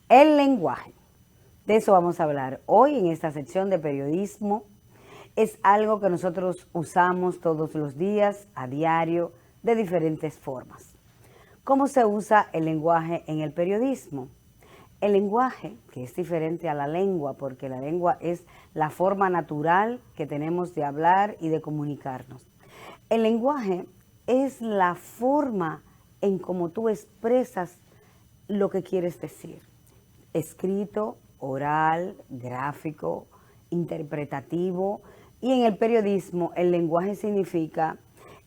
El lenguaje. De eso vamos a hablar hoy en esta sección de periodismo. Es algo que nosotros usamos todos los días, a diario, de diferentes formas. ¿Cómo se usa el lenguaje en el periodismo? El lenguaje, que es diferente a la lengua, porque la lengua es la forma natural que tenemos de hablar y de comunicarnos. El lenguaje es la forma en cómo tú expresas lo que quieres decir. Escrito, oral, gráfico, interpretativo. Y en el periodismo el lenguaje significa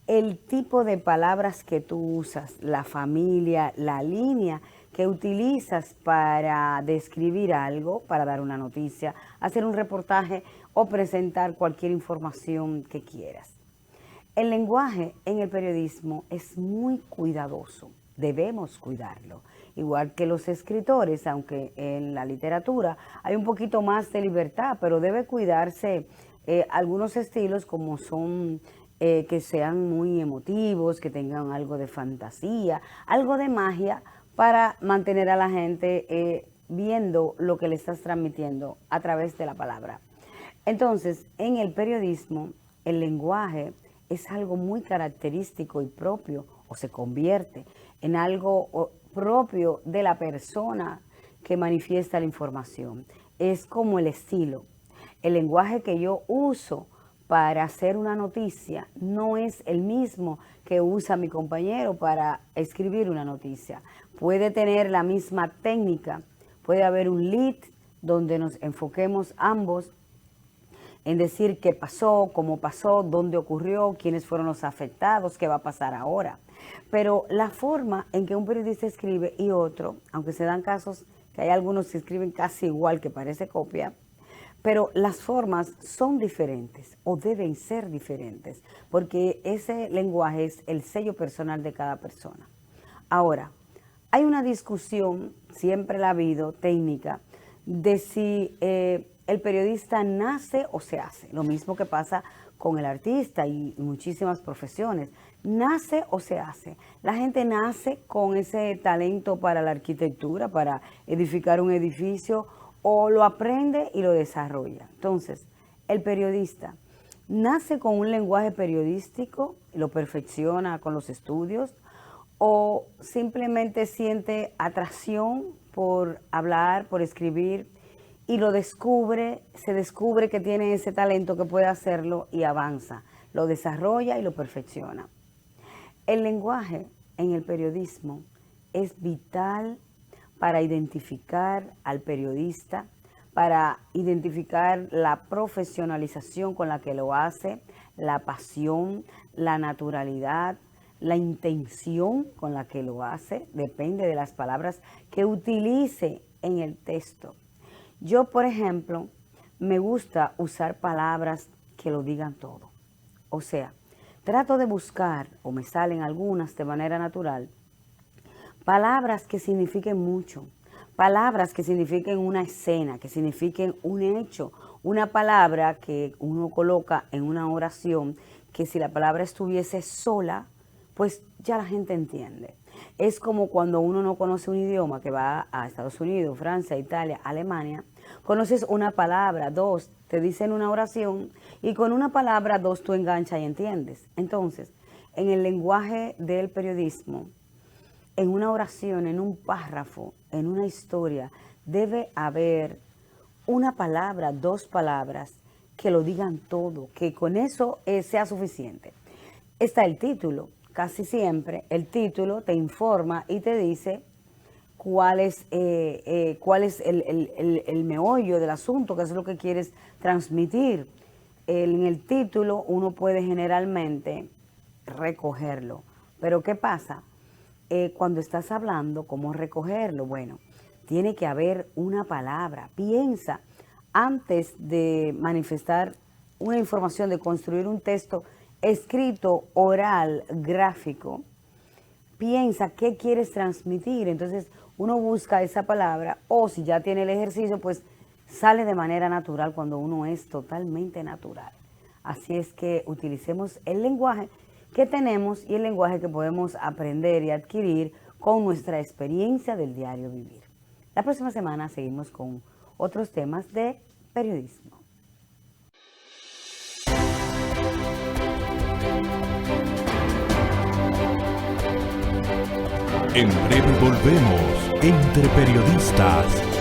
el tipo de palabras que tú usas, la familia, la línea que utilizas para describir algo, para dar una noticia, hacer un reportaje o presentar cualquier información que quieras. El lenguaje en el periodismo es muy cuidadoso, debemos cuidarlo, igual que los escritores, aunque en la literatura hay un poquito más de libertad, pero debe cuidarse algunos estilos como son que sean muy emotivos, que tengan algo de fantasía, algo de magia para mantener a la gente viendo lo que le estás transmitiendo a través de la palabra. Entonces, en el periodismo, el lenguaje es algo muy característico y propio, o se convierte en algo propio de la persona que manifiesta la información. Es como el estilo. El lenguaje que yo uso para hacer una noticia no es el mismo que usa mi compañero para escribir una noticia. Puede tener la misma técnica, puede haber un lead donde nos enfoquemos ambos en decir qué pasó, cómo pasó, dónde ocurrió, quiénes fueron los afectados, qué va a pasar ahora. Pero la forma en que un periodista escribe y otro, aunque se dan casos que hay algunos que escriben casi igual, que parece copia, pero las formas son diferentes o deben ser diferentes, porque ese lenguaje es el sello personal de cada persona. Ahora, hay una discusión, siempre la ha habido, técnica, de si el periodista nace o se hace. Lo mismo que pasa con el artista y muchísimas profesiones. Nace o se hace. La gente nace con ese talento para la arquitectura, para edificar un edificio, o lo aprende y lo desarrolla. Entonces, el periodista nace con un lenguaje periodístico, lo perfecciona con los estudios, o simplemente siente atracción por hablar, por escribir, y lo descubre, se descubre que tiene ese talento, que puede hacerlo y avanza, lo desarrolla y lo perfecciona. El lenguaje en el periodismo es vital para identificar al periodista, para identificar la profesionalización con la que lo hace, la pasión, la naturalidad, la intención con la que lo hace, depende de las palabras que utilice en el texto. Yo, por ejemplo, me gusta usar palabras que lo digan todo. O sea, trato de buscar, o me salen algunas de manera natural, palabras que signifiquen mucho, palabras que signifiquen una escena, que signifiquen un hecho, una palabra que uno coloca en una oración, que si la palabra estuviese sola, pues ya la gente entiende. Es como cuando uno no conoce un idioma, que va a Estados Unidos, Francia, Italia, Alemania, conoces una palabra, dos, te dicen una oración y con una palabra, dos, tú enganchas y entiendes. Entonces, en el lenguaje del periodismo, en una oración, en un párrafo, en una historia, debe haber una palabra, dos palabras que lo digan todo, que con eso sea suficiente. Está el título. Casi siempre el título te informa y te dice cuál es el meollo del asunto, qué es lo que quieres transmitir. En el título uno puede generalmente recogerlo. Pero ¿qué pasa? Cuando estás hablando, ¿cómo recogerlo? Bueno, tiene que haber una palabra. Piensa antes de manifestar una información, de construir un texto escrito, oral, gráfico. Piensa qué quieres transmitir. Entonces uno busca esa palabra, o si ya tiene el ejercicio, pues sale de manera natural cuando uno es totalmente natural. Así es que utilicemos el lenguaje que tenemos y el lenguaje que podemos aprender y adquirir con nuestra experiencia del diario vivir. La próxima semana seguimos con otros temas de periodismo. En breve volvemos, Entre Periodistas.